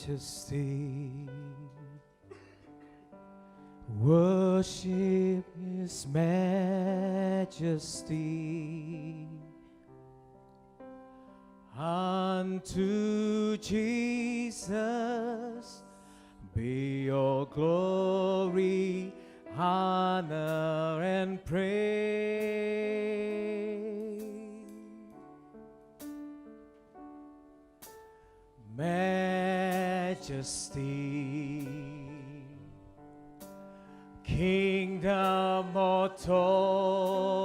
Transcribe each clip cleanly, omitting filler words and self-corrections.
majesty. Worship His majesty. Unto Jesus be all glory, honor, and praise. Majesty, kingdom, authority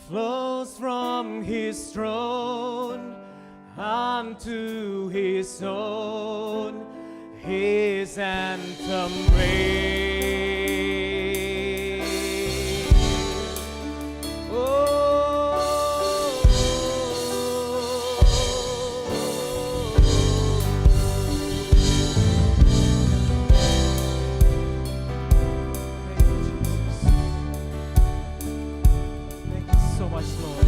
flows from His throne unto His own. His anthem reigns. Oh, thank you, Jesus. Thank you so much, Lord.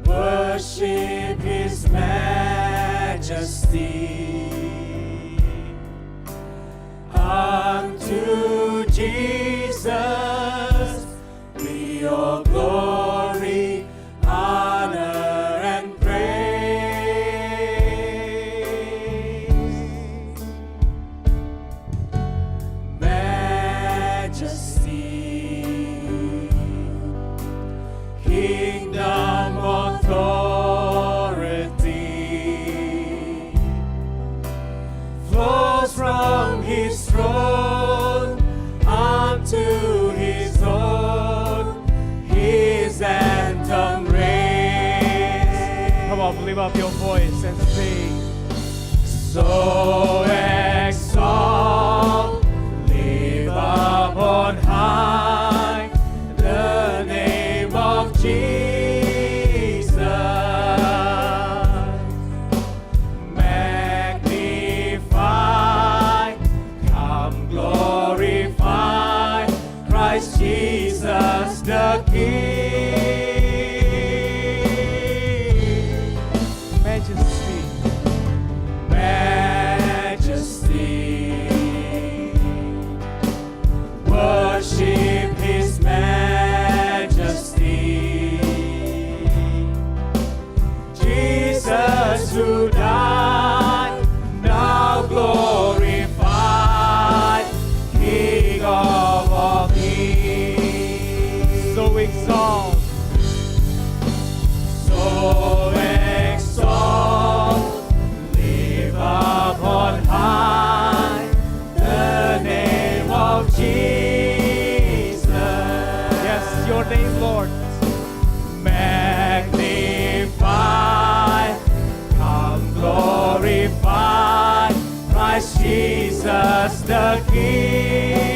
Worship His majesty. Unto Jesus be all glory, honor, and praise. Majesty, kingdom, authority flows from His throne unto His own. His anthem reigns. Come on, lift up your voice and sing. So exalt, lift up on high the name of Jesus. Jesus the King. Majesty, majesty, worship His majesty. Jesus who died, now glorified, King of all kings. So exalt, lift up on high the name of Jesus. Yes, your name, Lord. Magnify, come glorify Christ Jesus the King.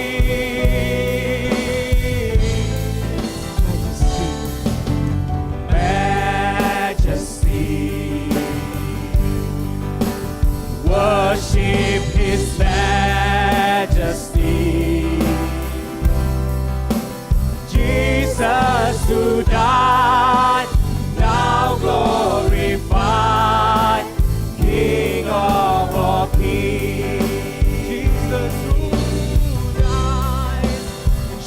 Worship His majesty. Jesus who died, now glorified, King of all kings. Jesus who died,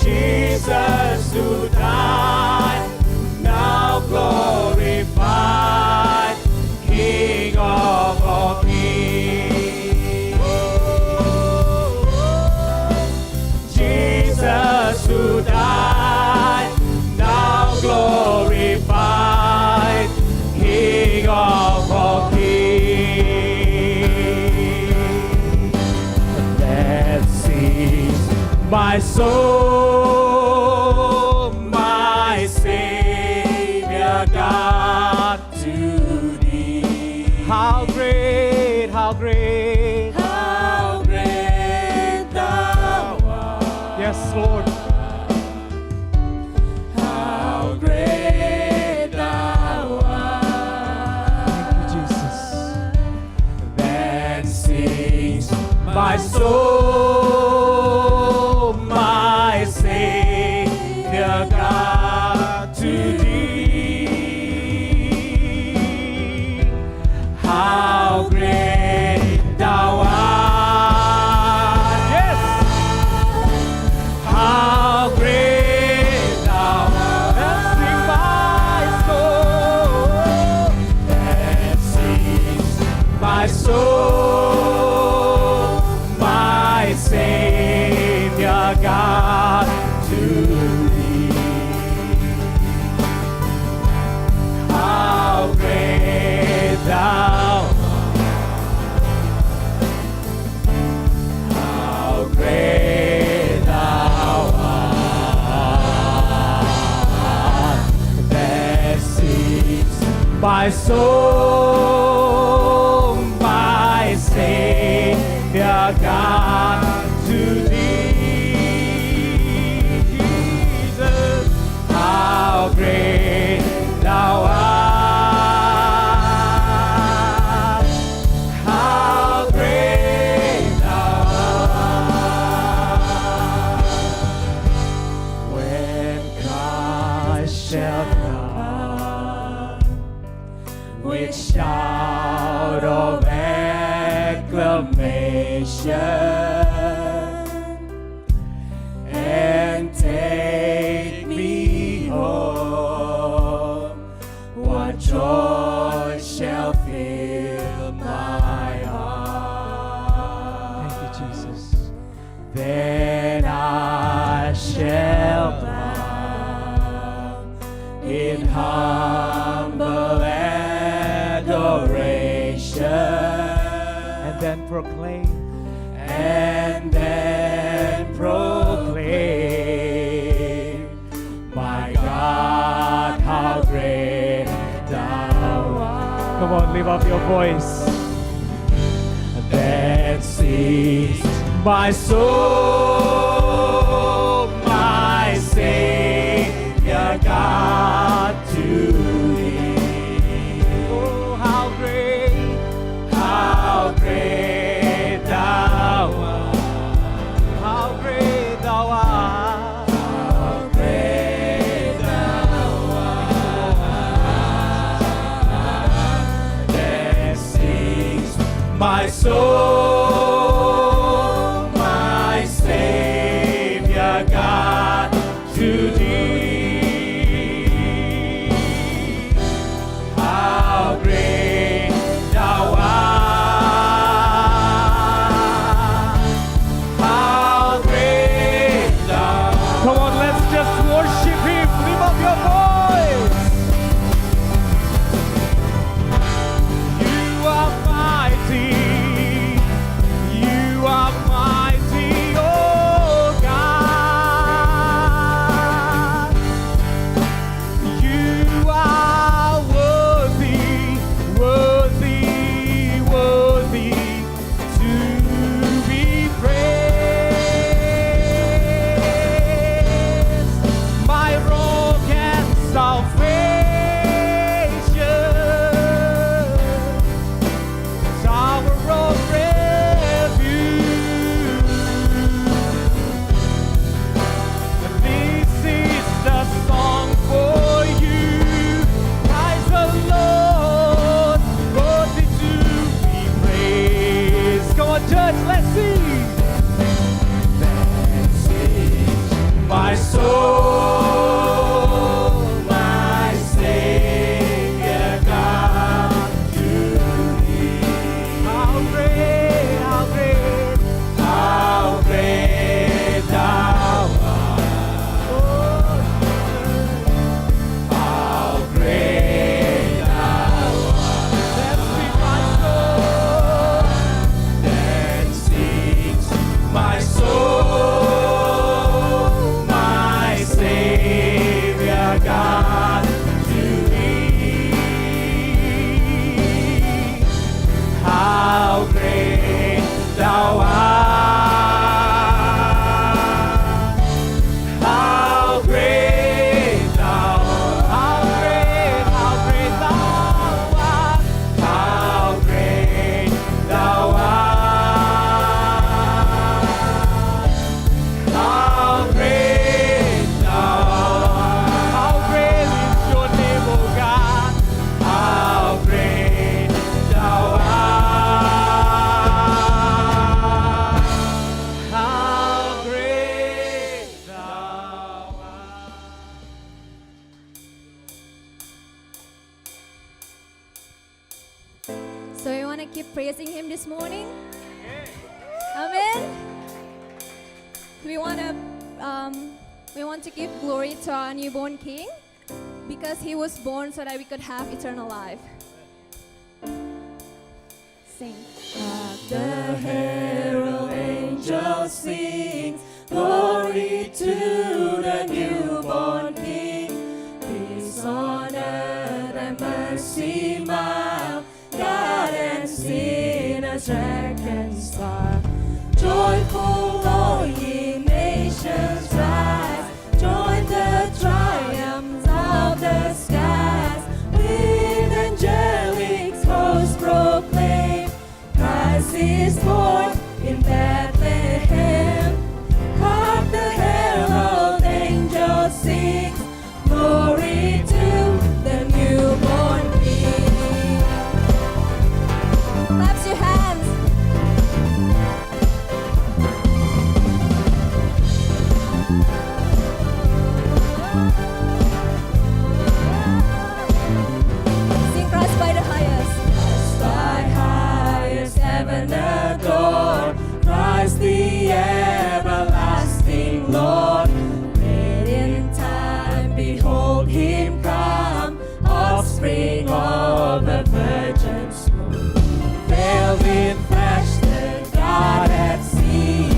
Jesus who died, now glorified, King of all kings. Jesus who died, now glorified, King of all kings. That sings my soul, my Savior God to Thee. How great, how great, how great Thou art. Yes, Lord. How great Thou art. Thank you, Jesus. Then sings my soul, my Savior God, to thee. How great thou art, yes. How great thou art, and sing my soul, and sings my soul, my Savior God, to thee. How great thou art, how great thou art, that sings my soul, my Savior God, to thee, Jesus. How great thou art, how great thou art. When Christ shall come with shout of acclamation, and take me home, what joy shall fill my heart. Thank you, Jesus. Then I shall bow in humble adoration, and then proclaim, my God, how great thou art. Come on, lift up your voice. That sings my soul, my Savior God, to thee. Oh, how great thou art, how great thou art, how great thou art, that sings my soul, my Savior God, to thee. How great thou art, how great thou art. Come on, let's just worship Him. Lift up your voice. You are mighty, worshiping Him this morning? Amen. We want to give glory to our newborn King because He was born so that we could have eternal life. Sing. The herald angels sing, glory to the newborn King. Peace on earth and mercy mild, God and sinners reconciled. Joyful all ye nations rise, join the triumphs of the skies. With angelic hosts proclaim, Christ is born in Bethlehem. Hark the herald angels sing, glory to the newborn King. Clap your hands. Sing Christ by the highest. Thy highest heaven adore, Christ the everlasting Lord. Late in time, behold Him come, offspring of a virgin's womb. Veiled in flesh, the God at sea,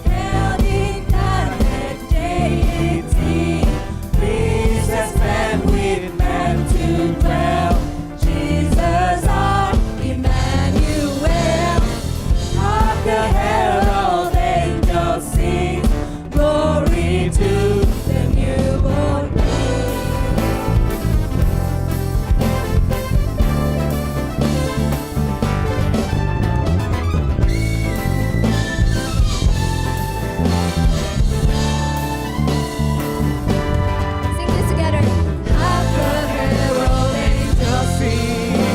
held incarnate deity, pleased as man with man to dwell. Jesus our Emmanuel. Hark the herald angels sing, glory to the newborn King. Sing this together. Hark the herald angels sing,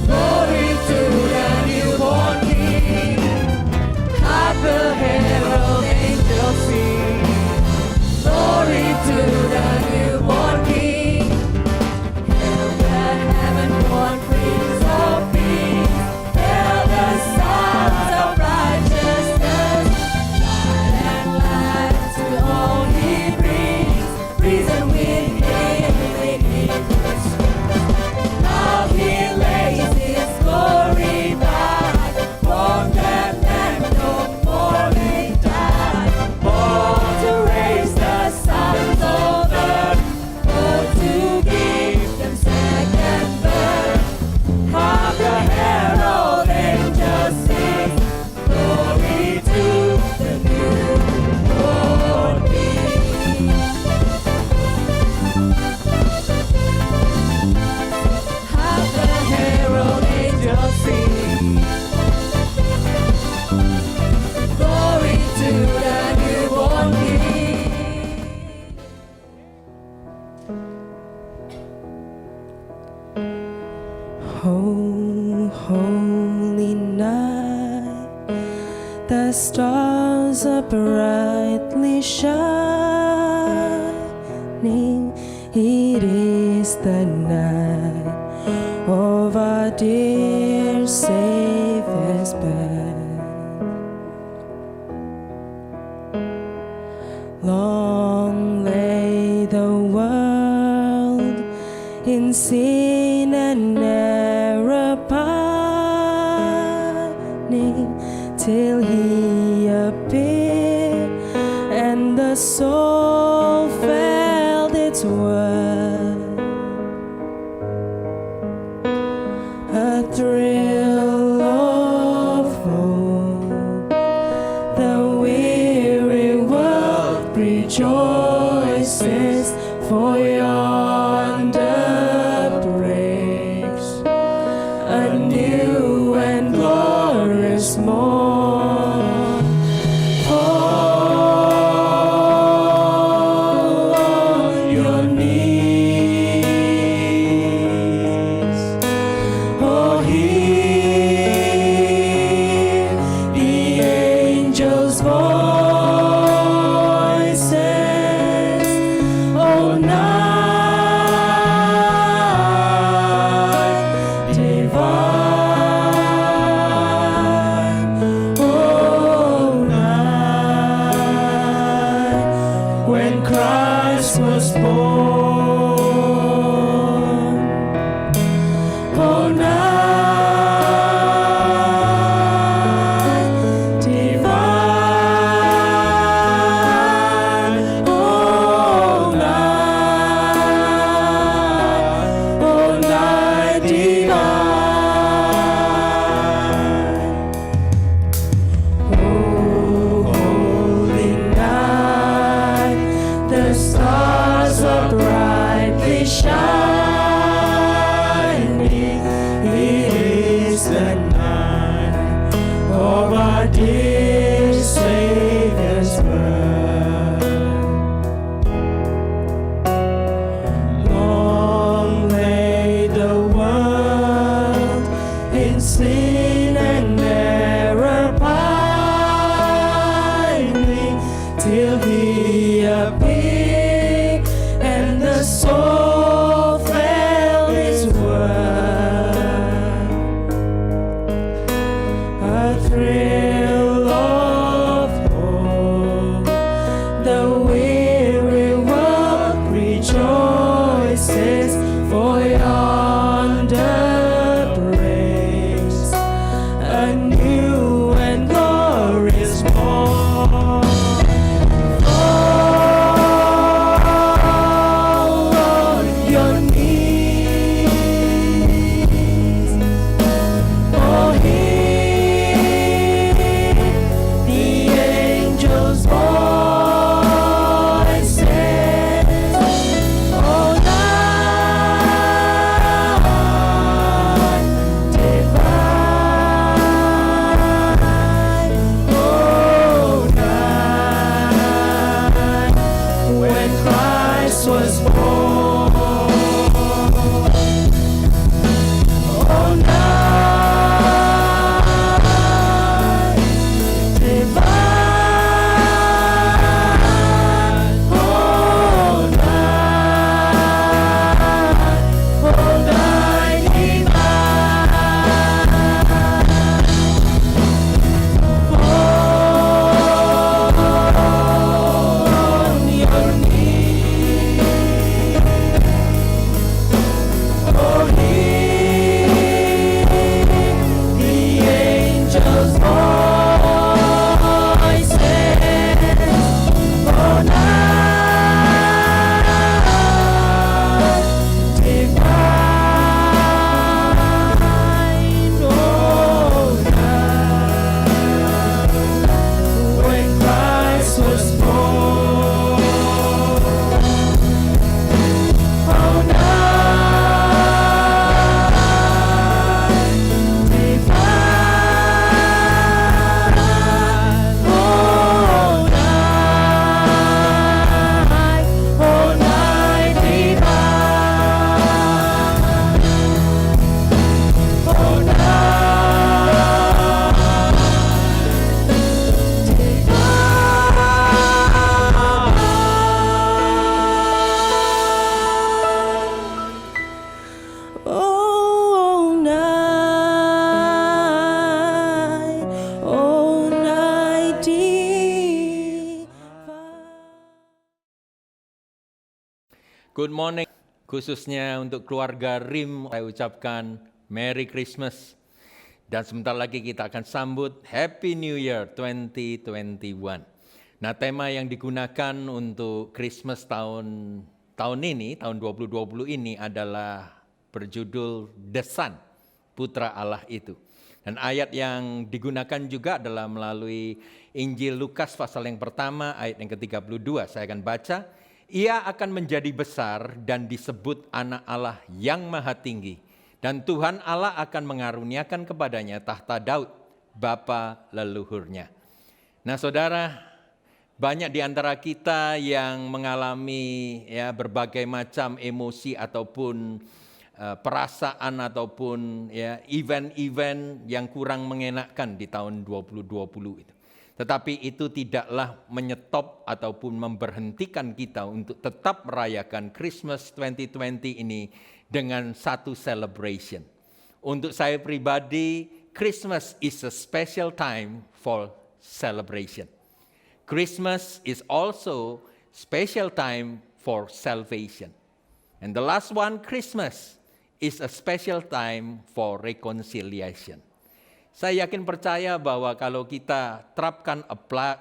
glory to the newborn King. Hark the herald angels sing, glory to the newborn King. Hail the heaven-born Prince of Peace, hail the sons of righteousness. Light and life to all He brings, reason with Him made Him His strength. Now He lays His glory by, born that man no more may die. Born to raise the sons of earth, born to give them second birth. Hark the herald angels sing, glory to the newborn King. Hark the herald angels sing, glory to the newborn King. Holy night, the stars are brightly shining. It is the night of our dear Savior's birth. Long lay the world in sin and error pining, till He appeared and the soul felt its worth. A thrill of hope, the weary world rejoices, for yonder breaks a new and glorious morn. Fall on your knees, oh, hear the angels' voices, oh, night divine. dear Savior's birth. Long lay the world in sin and error pining, till He appeared and the soul felt His word. A thrill of hope, the weary world rejoices, for yonder breaks a new and glorious morn. Fall on your knees, oh, hear the angels' voices. Oh, night divine, oh, night when Christ was born. Oh, night divine, oh, night divine. On your knees, oh, hear the angels' voices. Oh, night divine, oh, night when Christ was born. Oh, night divine, oh, night divine, oh, night divine. Good morning, khususnya untuk keluarga RIM, saya ucapkan Merry Christmas. Dan sebentar lagi kita akan sambut Happy New Year 2021. Nah, tema yang digunakan untuk Christmas tahun ini, tahun 2020 ini adalah berjudul The Son, Putra Allah itu. Dan ayat yang digunakan juga adalah melalui Injil Lukas pasal yang pertama, ayat yang ke-32. Saya akan baca. Ia akan menjadi besar dan disebut anak Allah yang maha tinggi. Dan Tuhan Allah akan mengaruniakan kepadanya tahta Daud, bapa leluhurnya. Nah, saudara, banyak di antara kita yang mengalami berbagai macam emosi ataupun perasaan ataupun event-event yang kurang mengenakkan di tahun 2020 itu. Tetapi itu tidaklah menyetop ataupun memberhentikan kita untuk tetap merayakan Christmas 2020 ini dengan satu celebration. Untuk saya pribadi, Christmas is a special time for celebration. Christmas is also special time for salvation. And the last one, Christmas, is a special time for reconciliation. Saya yakin percaya bahwa kalau kita terapkan,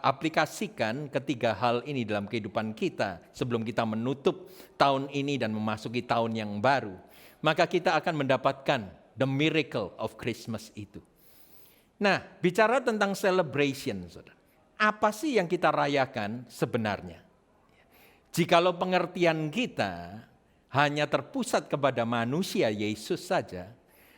aplikasikan ketiga hal ini dalam kehidupan kita sebelum kita menutup tahun ini dan memasuki tahun yang baru, maka kita akan mendapatkan the miracle of Christmas itu. Nah, bicara tentang celebration, saudara, apa sih yang kita rayakan sebenarnya? Jikalau pengertian kita hanya terpusat kepada manusia Yesus saja,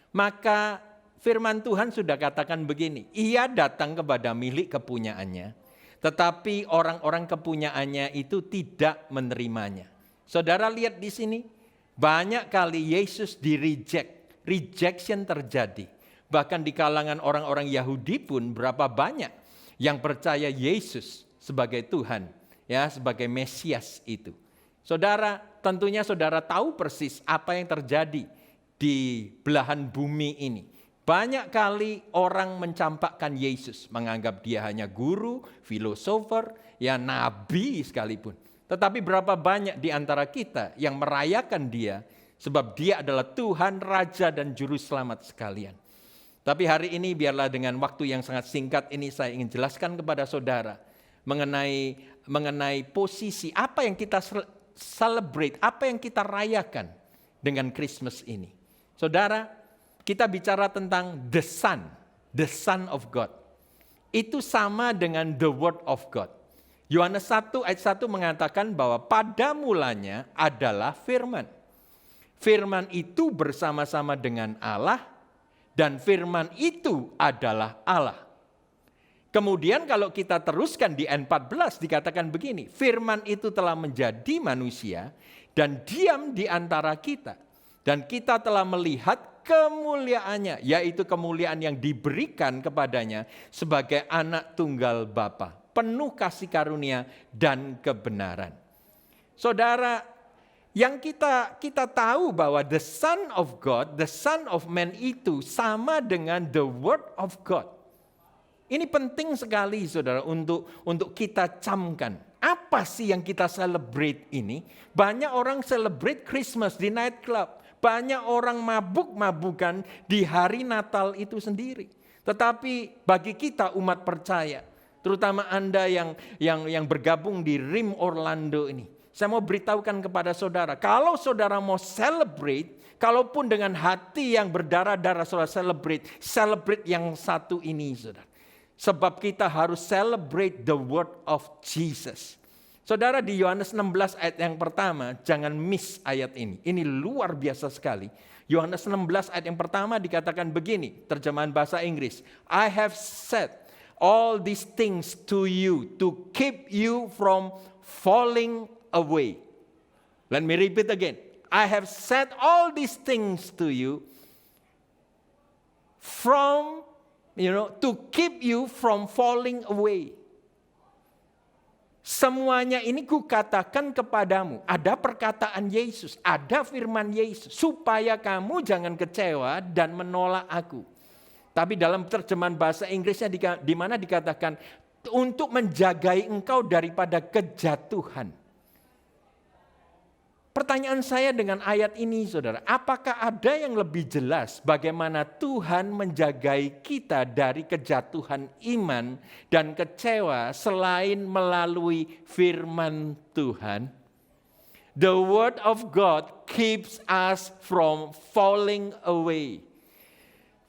maka Firman Tuhan sudah katakan begini, ia datang kepada milik kepunyaannya, tetapi orang-orang kepunyaannya itu tidak menerimanya. Saudara lihat di sini, banyak kali Yesus di-reject, rejection terjadi. Bahkan di kalangan orang-orang Yahudi pun berapa banyak yang percaya Yesus sebagai Tuhan, ya, sebagai Mesias itu. Saudara, tentunya saudara tahu persis apa yang terjadi di belahan bumi ini. Banyak kali orang mencampakkan Yesus, menganggap dia hanya guru, filosofer, ya nabi sekalipun. Tetapi berapa banyak di antara kita yang merayakan dia, sebab dia adalah Tuhan, Raja, dan Juru Selamat sekalian. Tapi hari ini biarlah dengan waktu yang sangat singkat ini saya ingin jelaskan kepada saudara mengenai posisi apa yang kita celebrate, apa yang kita rayakan dengan Christmas ini. Saudara, kita bicara tentang the Son of God. Itu sama dengan the Word of God. Yohanes 1 ayat 1 mengatakan bahwa pada mulanya adalah firman. Firman itu bersama-sama dengan Allah dan firman itu adalah Allah. Kemudian kalau kita teruskan di ayat 14 dikatakan begini, firman itu telah menjadi manusia dan diam di antara kita. Dan kita telah melihat kemuliaannya, yaitu kemuliaan yang diberikan kepadanya sebagai anak tunggal Bapa, penuh kasih karunia dan kebenaran. Saudara, yang kita tahu bahwa the Son of God, the Son of Man itu sama dengan the Word of God. Ini penting sekali saudara untuk kita camkan. Apa sih yang kita celebrate ini? Banyak orang celebrate Christmas di nightclub. Banyak orang mabuk-mabukan di hari Natal itu sendiri. Tetapi bagi kita umat percaya, terutama Anda yang bergabung di RIM Orlando ini, saya mau beritahukan kepada saudara, kalau saudara mau celebrate, kalaupun dengan hati yang berdarah-darah saudara celebrate yang satu ini saudara. Sebab kita harus celebrate the word of Jesus. Saudara, di Yohanes 16 ayat yang pertama, jangan miss ayat ini. Ini luar biasa sekali. Yohanes 16 ayat yang pertama dikatakan begini, terjemahan bahasa Inggris. I have said all these things to you to keep you from falling away. Let me repeat again. I have said all these things to you to keep you from falling away. Semuanya ini kukatakan kepadamu. Ada perkataan Yesus, ada firman Yesus. Supaya kamu jangan kecewa dan menolak aku. Tapi dalam terjemahan bahasa Inggrisnya di mana dikatakan untuk menjagai engkau daripada kejatuhan. Pertanyaan saya dengan ayat ini saudara, apakah ada yang lebih jelas bagaimana Tuhan menjagai kita dari kejatuhan iman dan kecewa selain melalui firman Tuhan? The word of God keeps us from falling away.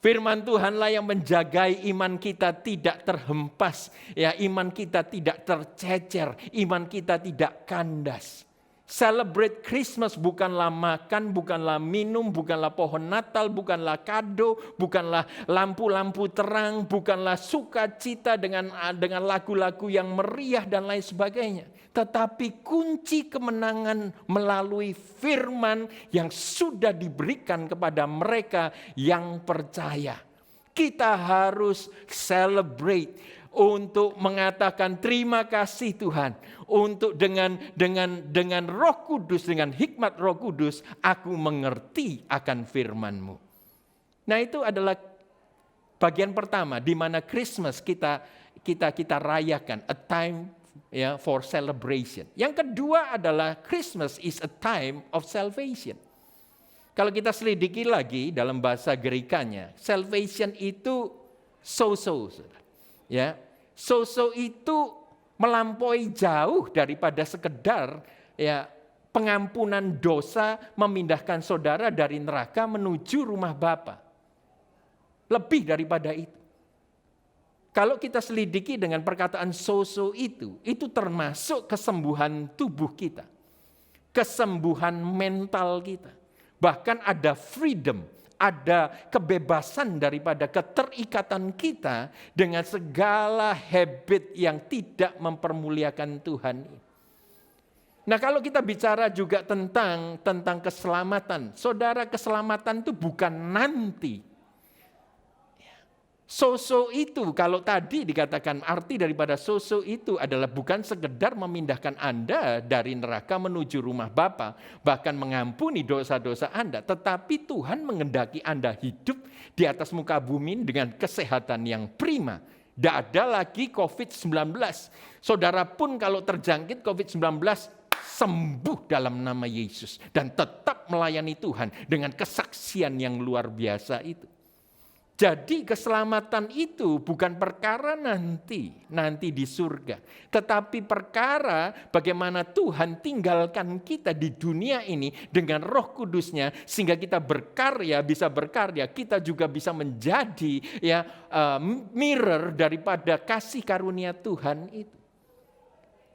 Firman Tuhanlah yang menjagai iman kita tidak terhempas, ya, iman kita tidak tercecer, iman kita tidak kandas. Celebrate Christmas bukanlah makan, bukanlah minum, bukanlah pohon Natal, bukanlah kado, bukanlah lampu-lampu terang, bukanlah sukacita dengan lagu-lagu yang meriah dan lain sebagainya. Tetapi kunci kemenangan melalui firman yang sudah diberikan kepada mereka yang percaya. Kita harus celebrate untuk mengatakan terima kasih Tuhan. Untuk dengan Roh Kudus, dengan hikmat Roh Kudus, aku mengerti akan firman-Mu. Nah, itu adalah bagian pertama di mana Christmas kita rayakan, a time for celebration. Yang kedua adalah Christmas is a time of salvation. Kalau kita selidiki lagi dalam bahasa Gerikanya, salvation itu so-so. Ya, so-so itu melampaui jauh daripada sekedar ya pengampunan dosa memindahkan saudara dari neraka menuju rumah Bapa. Lebih daripada itu. Kalau kita selidiki dengan perkataan so-so itu termasuk kesembuhan tubuh kita. Kesembuhan mental kita. Bahkan ada freedom, ada kebebasan daripada keterikatan kita dengan segala habit yang tidak mempermuliakan Tuhan. Nah, kalau kita bicara juga tentang keselamatan, saudara, keselamatan itu bukan nanti. So-so itu, kalau tadi dikatakan arti daripada so-so itu adalah bukan sekedar memindahkan Anda dari neraka menuju rumah Bapa, bahkan mengampuni dosa-dosa Anda, tetapi Tuhan mengendaki Anda hidup di atas muka bumi dengan kesehatan yang prima. Tidak ada lagi COVID-19. Saudara pun kalau terjangkit COVID-19, sembuh dalam nama Yesus dan tetap melayani Tuhan dengan kesaksian yang luar biasa itu. Jadi keselamatan itu bukan perkara nanti di surga. Tetapi perkara bagaimana Tuhan tinggalkan kita di dunia ini dengan Roh Kudus-Nya sehingga kita bisa berkarya, kita juga bisa menjadi mirror daripada kasih karunia Tuhan itu.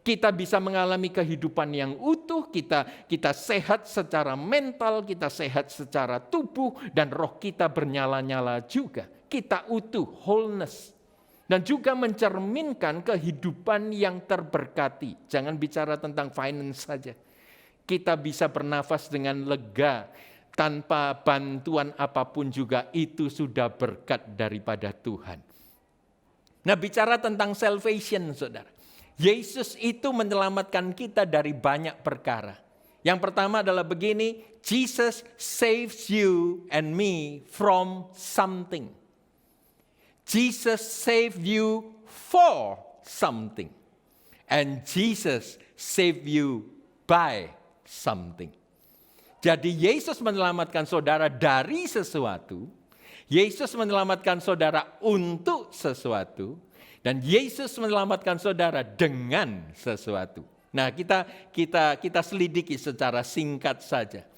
Kita bisa mengalami kehidupan yang utuh, kita sehat secara mental, kita sehat secara tubuh, dan roh kita bernyala-nyala juga. Kita utuh, wholeness. Dan juga mencerminkan kehidupan yang terberkati. Jangan bicara tentang finance saja. Kita bisa bernafas dengan lega, tanpa bantuan apapun juga itu sudah berkat daripada Tuhan. Nah, bicara tentang salvation, saudara. Yesus itu menyelamatkan kita dari banyak perkara. Yang pertama adalah begini, Jesus saves you and me from something. Jesus saved you for something. And Jesus saved you by something. Jadi Yesus menyelamatkan saudara dari sesuatu, Yesus menyelamatkan saudara untuk sesuatu, dan Yesus menyelamatkan saudara dengan sesuatu. Nah, kita selidiki secara singkat saja.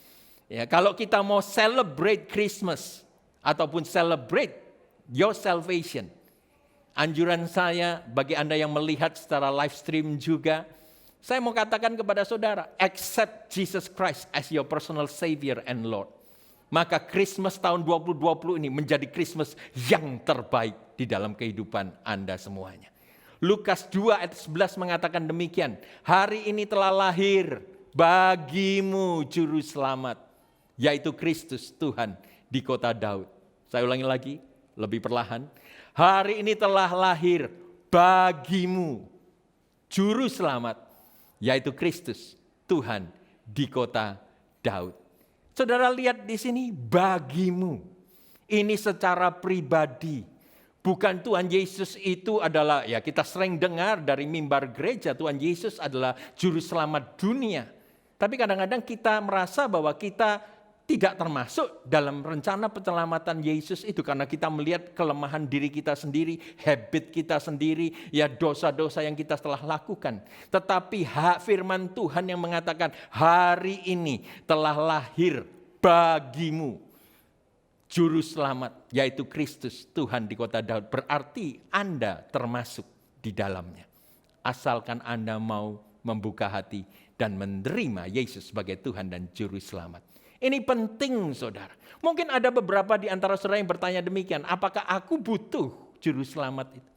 Ya, kalau kita mau celebrate Christmas ataupun celebrate your salvation, anjuran saya bagi Anda yang melihat secara live stream juga, saya mau katakan kepada saudara, accept Jesus Christ as your personal Savior and Lord. Maka Christmas tahun 2020 ini menjadi Christmas yang terbaik di dalam kehidupan Anda semuanya. Lukas 2 ayat 11 mengatakan demikian. Hari ini telah lahir bagimu juru selamat, yaitu Kristus Tuhan di kota Daud. Saya ulangi lagi, lebih perlahan. Hari ini telah lahir bagimu juru selamat, yaitu Kristus Tuhan di kota Daud. Saudara lihat di sini, bagimu. Ini secara pribadi. Bukan Tuhan Yesus itu adalah, ya kita sering dengar dari mimbar gereja, Tuhan Yesus adalah juru selamat dunia. Tapi kadang-kadang kita merasa bahwa kita tidak termasuk dalam rencana penyelamatan Yesus itu. Karena kita melihat kelemahan diri kita sendiri, habit kita sendiri, ya dosa-dosa yang kita telah lakukan. Tetapi firman Tuhan yang mengatakan hari ini telah lahir bagimu juru selamat, yaitu Kristus Tuhan di kota Daud. Berarti Anda termasuk di dalamnya. Asalkan Anda mau membuka hati dan menerima Yesus sebagai Tuhan dan juru selamat. Ini penting, saudara. Mungkin ada beberapa di antara saudara yang bertanya demikian, apakah aku butuh juru selamat itu?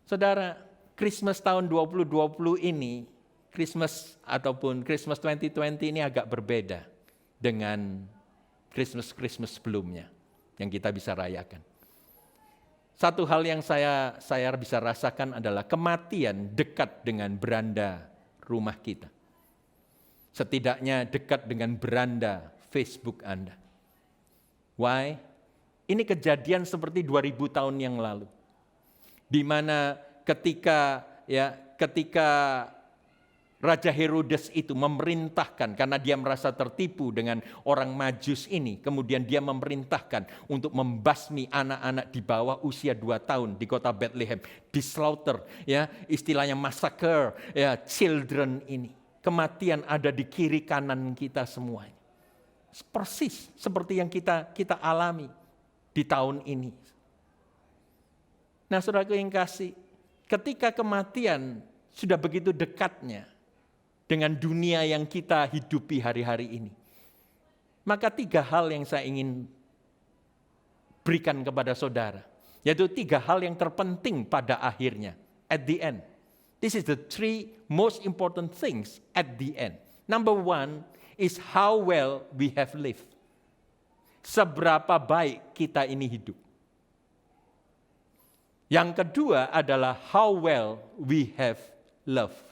Saudara, Christmas tahun 2020 ini, Christmas ataupun Christmas 2020 ini agak berbeda dengan Christmas sebelumnya yang kita bisa rayakan. Satu hal yang saya bisa rasakan adalah kematian dekat dengan beranda rumah kita. Setidaknya dekat dengan beranda Facebook Anda. Why? Ini kejadian seperti 2000 tahun yang lalu. Di mana ketika Raja Herodes itu memerintahkan, karena dia merasa tertipu dengan orang Majus ini, kemudian dia memerintahkan untuk membasmi anak-anak di bawah usia 2 tahun di kota Bethlehem, dislaughter, ya, istilahnya massacre, ya, children ini. Kematian ada di kiri kanan kita semuanya. Persis seperti yang kita alami di tahun ini. Nah, saudaraku yang kasih, ketika kematian sudah begitu dekatnya dengan dunia yang kita hidupi hari-hari ini, Maka 3 hal yang saya ingin berikan kepada saudara. Yaitu 3 hal yang terpenting pada akhirnya. At the end. This is the 3 most important things at the end. Number 1 is how well we have lived. Seberapa baik kita ini hidup. Yang kedua adalah how well we have loved.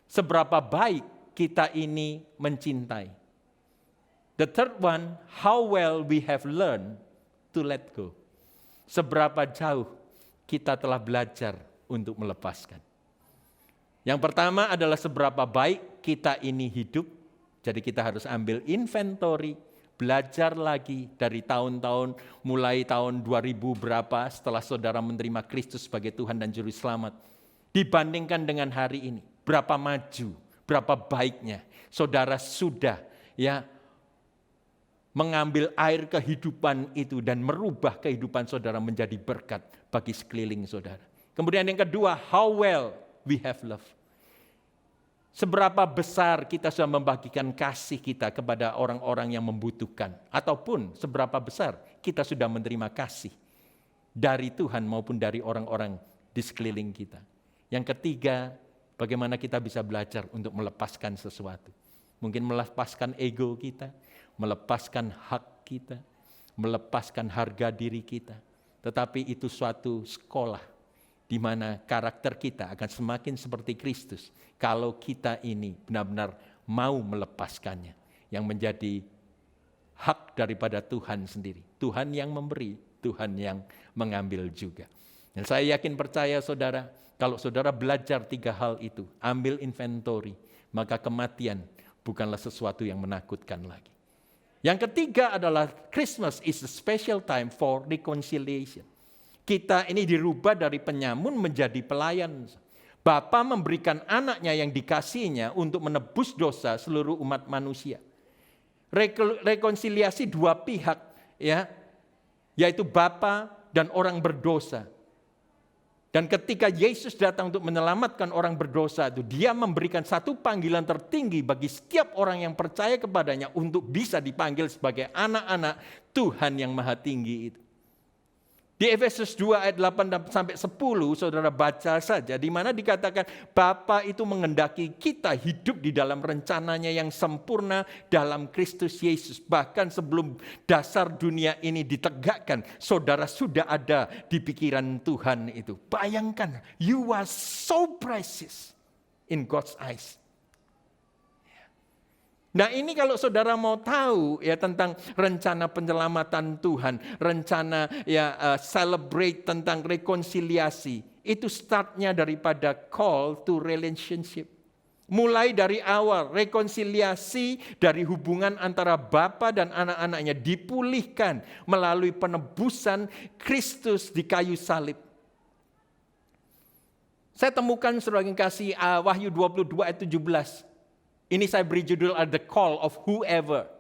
Seberapa baik kita ini mencintai. The third one, how well we have learned to let go. Seberapa jauh kita telah belajar untuk melepaskan. Yang pertama adalah seberapa baik kita ini hidup. Jadi kita harus ambil inventory, belajar lagi dari tahun-tahun, mulai tahun 2000 berapa setelah saudara menerima Kristus sebagai Tuhan dan Juru Selamat. Dibandingkan dengan hari ini, berapa maju, berapa baiknya saudara sudah mengambil air kehidupan itu dan merubah kehidupan saudara menjadi berkat bagi sekeliling saudara. Kemudian yang kedua, how well we have loved. Seberapa besar kita sudah membagikan kasih kita kepada orang-orang yang membutuhkan. Ataupun seberapa besar kita sudah menerima kasih dari Tuhan maupun dari orang-orang di sekeliling kita. Yang ketiga, bagaimana kita bisa belajar untuk melepaskan sesuatu. Mungkin melepaskan ego kita, melepaskan hak kita, melepaskan harga diri kita. Tetapi itu suatu sekolah di mana karakter kita akan semakin seperti Kristus kalau kita ini benar-benar mau melepaskannya, yang menjadi hak daripada Tuhan sendiri. Tuhan yang memberi, Tuhan yang mengambil juga. Dan saya yakin percaya saudara, kalau saudara belajar 3 hal itu, ambil inventory, maka kematian bukanlah sesuatu yang menakutkan lagi. Yang ketiga adalah Christmas is a special time for reconciliation. Kita ini dirubah dari penyamun menjadi pelayan. Bapa memberikan anaknya yang dikasihinya untuk menebus dosa seluruh umat manusia. Rekonsiliasi 2 pihak, yaitu Bapa dan orang berdosa. Dan ketika Yesus datang untuk menyelamatkan orang berdosa itu, dia memberikan satu panggilan tertinggi bagi setiap orang yang percaya kepadanya untuk bisa dipanggil sebagai anak-anak Tuhan yang Maha Tinggi itu. Di Efesus 2 ayat 8-10 saudara baca saja, di mana dikatakan Bapa itu mengendaki kita hidup di dalam rencananya yang sempurna dalam Kristus Yesus. Bahkan sebelum dasar dunia ini ditegakkan, saudara sudah ada di pikiran Tuhan itu. Bayangkan, you are so precious in God's eyes. Nah ini kalau saudara mau tahu tentang rencana penyelamatan Tuhan, rencana celebrate tentang rekonsiliasi, itu startnya daripada call to relationship. Mulai dari awal rekonsiliasi dari hubungan antara Bapa dan anak-anaknya dipulihkan melalui penebusan Kristus di kayu salib. Saya temukan saudara yang kasih Wahyu 22 ayat 17. Ini saya beri judul The Call of Whoever.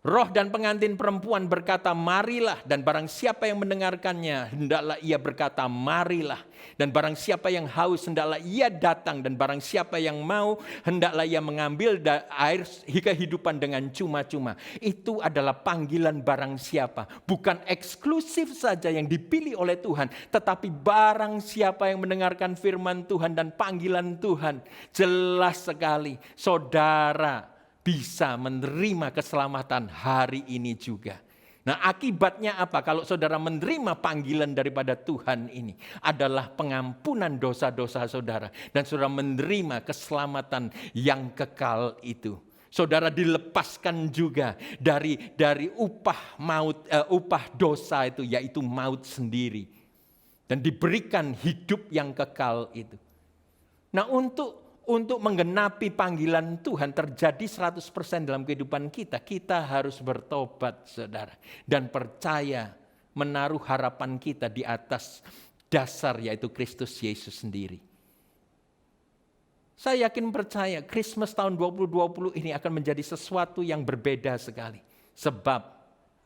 Roh dan pengantin perempuan berkata, marilah. Dan barang siapa yang mendengarkannya, hendaklah ia berkata, marilah. Dan barang siapa yang haus, hendaklah ia datang. Dan barang siapa yang mau, hendaklah ia mengambil air kehidupan dengan cuma-cuma. Itu adalah panggilan barang siapa. Bukan eksklusif saja yang dipilih oleh Tuhan. Tetapi barang siapa yang mendengarkan firman Tuhan dan panggilan Tuhan. Jelas sekali, saudara bisa menerima keselamatan hari ini juga. Nah akibatnya apa? Kalau saudara menerima panggilan daripada Tuhan ini adalah pengampunan dosa-dosa saudara. Dan saudara menerima keselamatan yang kekal itu. Saudara dilepaskan juga dari upah dosa itu, yaitu maut sendiri. Dan diberikan hidup yang kekal itu. Nah untuk menggenapi panggilan Tuhan terjadi 100% dalam kehidupan kita, kita harus bertobat saudara. Dan percaya menaruh harapan kita di atas dasar yaitu Kristus Yesus sendiri. Saya yakin percaya Christmas tahun 2020 ini akan menjadi sesuatu yang berbeda sekali. Sebab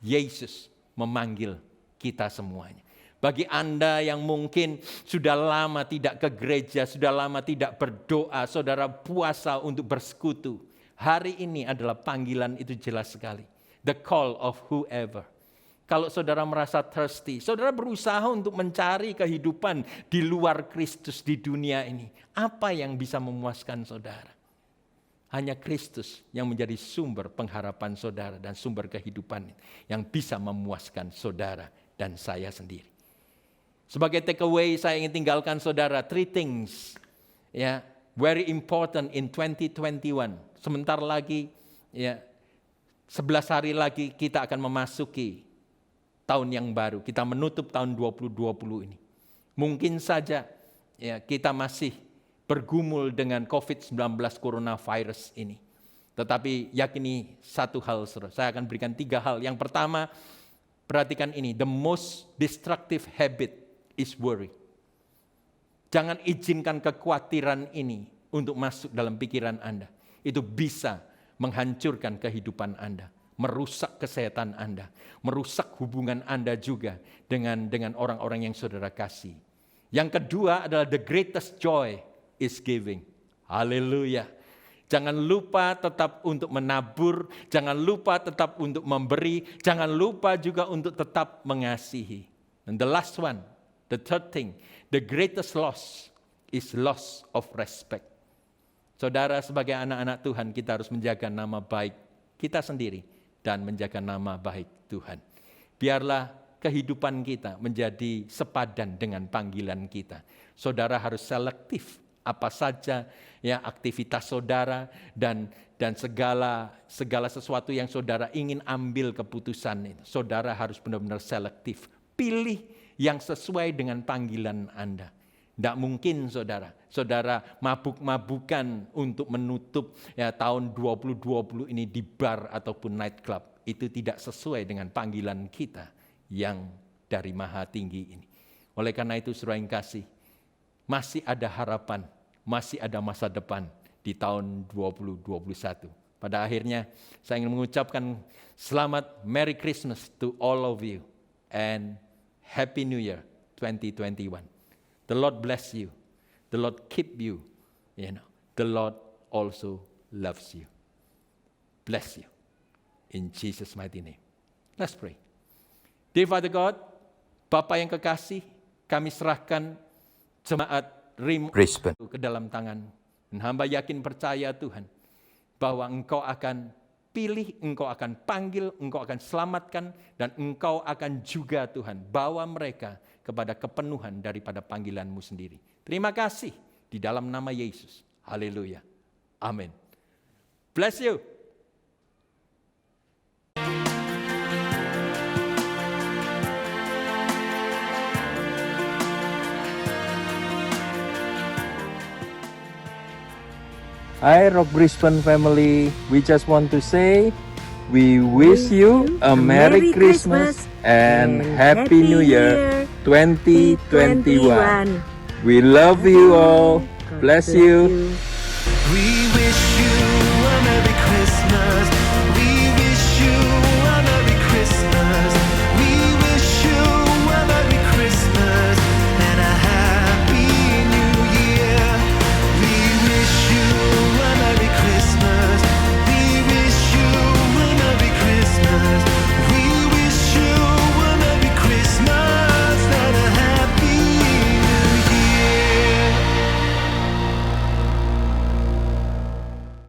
Yesus memanggil kita semuanya. Bagi Anda yang mungkin sudah lama tidak ke gereja, sudah lama tidak berdoa, saudara puasa untuk bersekutu. Hari ini adalah panggilan itu jelas sekali. The call of whoever. Kalau saudara merasa thirsty, saudara berusaha untuk mencari kehidupan di luar Kristus di dunia ini. Apa yang bisa memuaskan saudara? Hanya Kristus yang menjadi sumber pengharapan saudara dan sumber kehidupan yang bisa memuaskan saudara dan saya sendiri. Sebagai takeaway saya ingin tinggalkan saudara 3 things ya, very important in 2021. Sebentar lagi ya 11 hari lagi kita akan memasuki tahun yang baru. Kita menutup tahun 2020 ini. Mungkin saja ya kita masih bergumul dengan COVID-19 coronavirus ini. Tetapi yakini satu hal, saudara. Saya akan berikan 3 hal. Yang pertama, perhatikan ini. The most destructive habit is worry. Jangan izinkan kekhawatiran ini untuk masuk dalam pikiran Anda. Itu bisa menghancurkan kehidupan Anda, merusak kesehatan Anda, merusak hubungan Anda juga dengan orang-orang yang saudara kasih. Yang kedua adalah the greatest joy is giving. Haleluya. Jangan lupa tetap untuk menabur, jangan lupa tetap untuk memberi, jangan lupa juga untuk tetap mengasihi. And the last one, the third thing, the greatest loss is loss of respect. Saudara, sebagai anak-anak Tuhan, kita harus menjaga nama baik kita sendiri dan menjaga nama baik Tuhan. Biarlah kehidupan kita menjadi sepadan dengan panggilan kita. Saudara harus selektif apa saja ya aktivitas saudara dan segala sesuatu yang saudara ingin ambil keputusan itu. Saudara harus benar-benar selektif. Pilih yang sesuai dengan panggilan Anda. Tidak mungkin saudara mabuk-mabukan untuk menutup ya tahun 2020 ini di bar ataupun nightclub. Itu tidak sesuai dengan panggilan kita yang dari Maha Tinggi ini. Oleh karena itu saudara yang kasih, masih ada harapan, masih ada masa depan di tahun 2021. Pada akhirnya saya ingin mengucapkan selamat Merry Christmas to all of you and Happy New Year 2021. The Lord bless you. The Lord keep you. The Lord also loves you. Bless you. In Jesus' mighty name. Let's pray. Dear Father God, Bapa yang kekasih, kami serahkan jemaat Rim Brisbane ke dalam tangan. Dan hamba yakin percaya Tuhan, bahwa Engkau akan pilih, Engkau akan panggil, Engkau akan selamatkan, dan Engkau akan juga Tuhan bawa mereka kepada kepenuhan daripada panggilan-Mu sendiri. Terima kasih di dalam nama Yesus. Haleluya. Amin. Bless you. Hi Rock Brisbane family, we just want to say we wish you a Merry Christmas and Happy New Year 2021. We love you all. Bless you. We